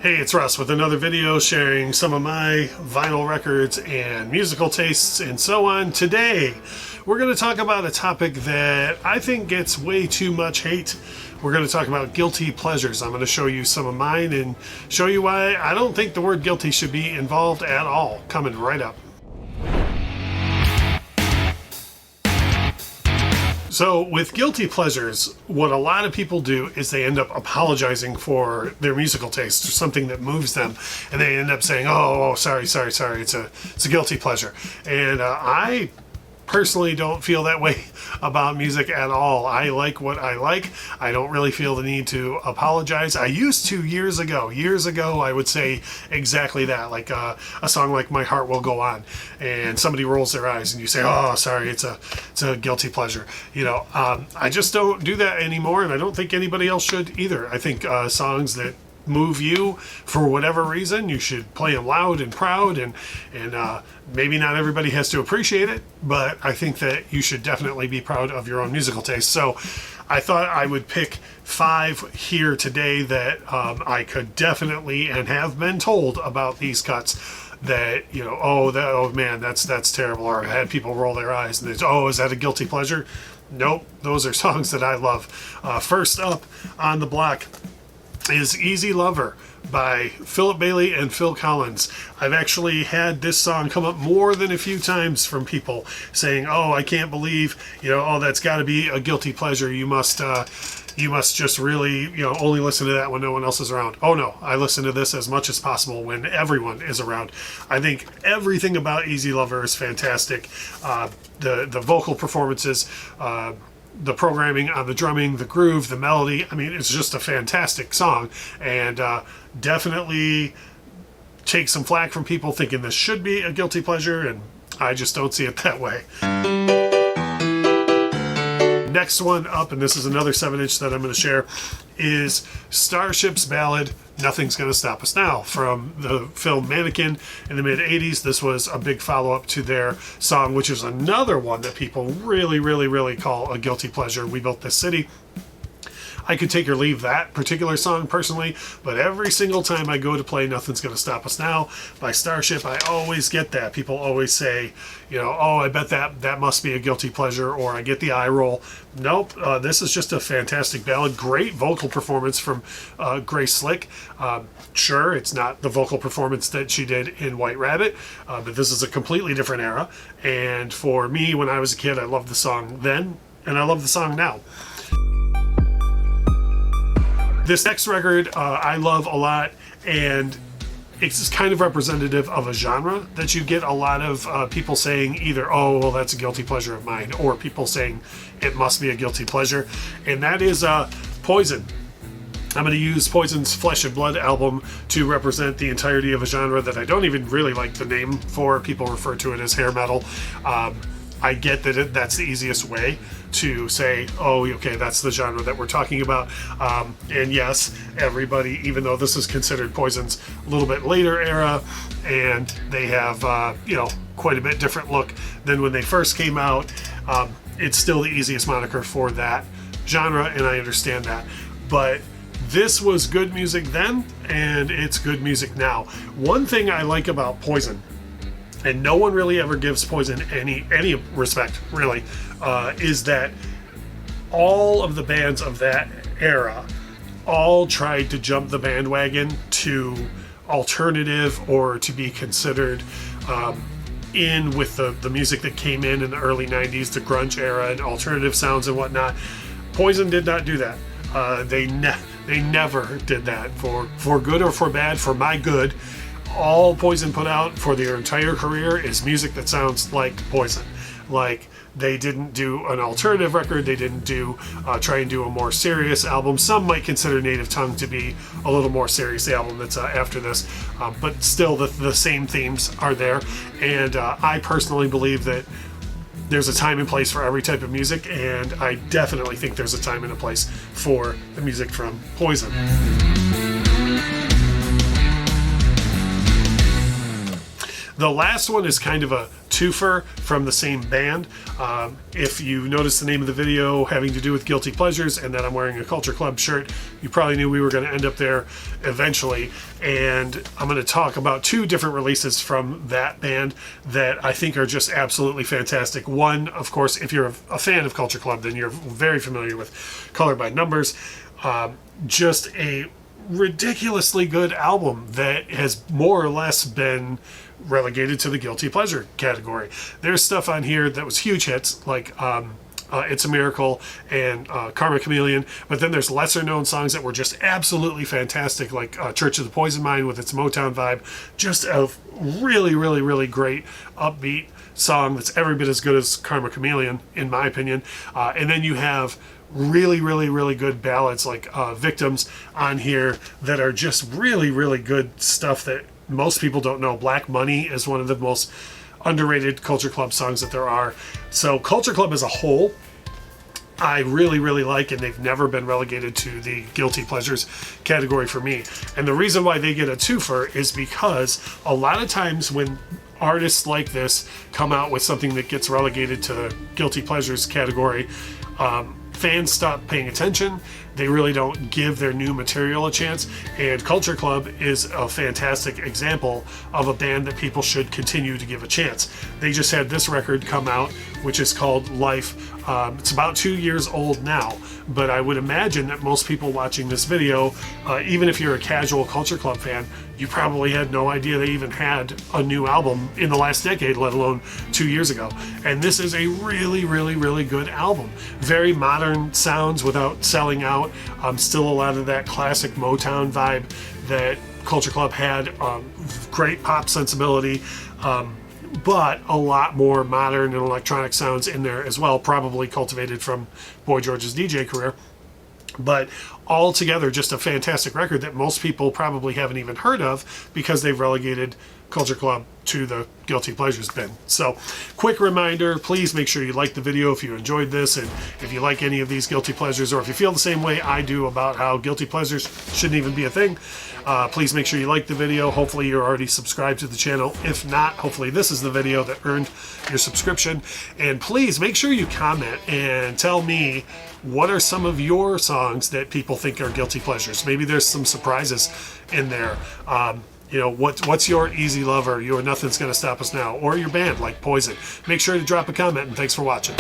Hey, it's Russ with another video sharing some of my vinyl records and musical tastes and so on. Today, we're going to talk about a topic that I think gets way too much hate. We're going to talk about guilty pleasures. I'm going to show you some of mine and show you why I don't think the word guilty should be involved at all. Coming right up. So with guilty pleasures, what a lot of people do is they end up apologizing for their musical taste or something that moves them, and they end up saying, "Oh, sorry, it's a guilty pleasure." And I personally don't feel that way about music at all. I like what I like. I don't really feel the need to apologize. I used to years ago. I would say exactly that, like a song like "My Heart Will Go On," and somebody rolls their eyes and you say, "Oh, sorry, it's a guilty pleasure." You know, I just don't do that anymore, and I don't think anybody else should either. I think songs that move you for whatever reason, you should play them loud and proud, and maybe not everybody has to appreciate it, but I think that you should definitely be proud of your own musical taste. So I thought I would pick 5 here today that I could definitely and have been told about these cuts that, you know, oh man, that's terrible, or I had people roll their eyes and they say, "Oh, is that a guilty pleasure?" Nope, those are songs that I love. First up on the block is Easy Lover by Philip Bailey and Phil Collins. I've actually had this song come up more than a few times from people saying, "Oh, I can't believe, you know, oh, that's got to be a guilty pleasure. You must just really, you know, only listen to that when no one else is around." Oh no, I listen to this as much as possible when everyone is around. I think everything about Easy Lover is fantastic. The vocal performances, the programming on the drumming, the groove, the melody. I mean, it's just a fantastic song, and definitely take some flack from people thinking this should be a guilty pleasure, and I just don't see it that way. Next one up, and this is another 7-inch that I'm going to share, is Starships Ballad, Nothing's Gonna Stop Us Now, from the film Mannequin in the mid-'80s. This was a big follow-up to their song, which is another one that people really call a guilty pleasure, We Built This City. I could take or leave that particular song personally, but every single time I go to play Nothing's Gonna Stop Us Now by Starship, I always get that. People always say, you know, "Oh, I bet that must be a guilty pleasure," or I get the eye roll. Nope, this is just a fantastic ballad. Great vocal performance from Grace Slick. Sure, it's not the vocal performance that she did in White Rabbit, but this is a completely different era. And for me, when I was a kid, I loved the song then, and I love the song now. This next record I love a lot, and it's kind of representative of a genre that you get a lot of people saying either, "Oh, well, that's a guilty pleasure of mine," or people saying it must be a guilty pleasure, and that is Poison. I'm going to use Poison's Flesh and Blood album to represent the entirety of a genre that I don't even really like the name for. People refer to it as hair metal. I get that that's the easiest way to say, "Oh, okay, that's the genre that we're talking about." And yes, everybody, even though this is considered Poison's a little bit later era, and they have, you know, quite a bit different look than when they first came out, it's still the easiest moniker for that genre, and I understand that. But this was good music then, and it's good music now. One thing I like about Poison, and no one really ever gives Poison any respect, really, is that all of the bands of that era all tried to jump the bandwagon to alternative, or to be considered in with the music that came in the early 90s, the grunge era and alternative sounds and whatnot. Poison did not do that. They never did that, for good or for bad. For my good, all Poison put out for their entire career is music that sounds like Poison. Like, they didn't do an alternative record, they didn't try and do a more serious album. Some might consider Native Tongue to be a little more serious, the album that's after this, but still the same themes are there. And I personally believe that there's a time and place for every type of music, and I definitely think there's a time and a place for the music from Poison. The last one is kind of a twofer from the same band. If you notice the name of the video having to do with guilty pleasures and that I'm wearing a Culture Club shirt, you probably knew we were going to end up there eventually. And I'm going to talk about two different releases from that band that I think are just absolutely fantastic. One, of course, if you're a fan of Culture Club, then you're very familiar with Color by Numbers. Just a ridiculously good album that has more or less been relegated to the guilty pleasure category. There's stuff on here that was huge hits, like It's a Miracle and Karma Chameleon, but then there's lesser known songs that were just absolutely fantastic, like Church of the Poison Mind with its Motown vibe. Just a really, really, really great upbeat song that's every bit as good as Karma Chameleon, in my opinion. And then you have really, really, really good ballads like Victims on here that are just really, really good stuff that most people don't know. Black Money is one of the most underrated Culture Club songs that there are. So Culture Club as a whole, I really, really like, and they've never been relegated to the guilty pleasures category for me. And the reason why they get a twofer is because a lot of times when artists like this come out with something that gets relegated to the guilty pleasures category, fans stop paying attention. They really don't give their new material a chance, and Culture Club is a fantastic example of a band that people should continue to give a chance. They just had this record come out, which is called Life. It's about 2 years old now, but I would imagine that most people watching this video, even if you're a casual Culture Club fan, you probably had no idea they even had a new album in the last decade, let alone 2 years ago. And this is a really, really, really good album. Very modern sounds without selling out. Still a lot of that classic Motown vibe that Culture Club had. Great pop sensibility, but a lot more modern and electronic sounds in there as well, probably cultivated from Boy George's DJ career. But altogether, just a fantastic record that most people probably haven't even heard of because they've relegated Culture Club to the guilty pleasures bin. So, quick reminder, please make sure you like the video if you enjoyed this, and if you like any of these guilty pleasures, or if you feel the same way I do about how guilty pleasures shouldn't even be a thing, please make sure you like the video. Hopefully you're already subscribed to the channel. If not, hopefully this is the video that earned your subscription. And please make sure you comment and tell me what are some of your songs that people think are guilty pleasures. Maybe there's some surprises in there. You know, what's your easy lover, your Nothing's Gonna Stop Us Now, or your band like Poison. Make sure to drop a comment, and thanks for watching.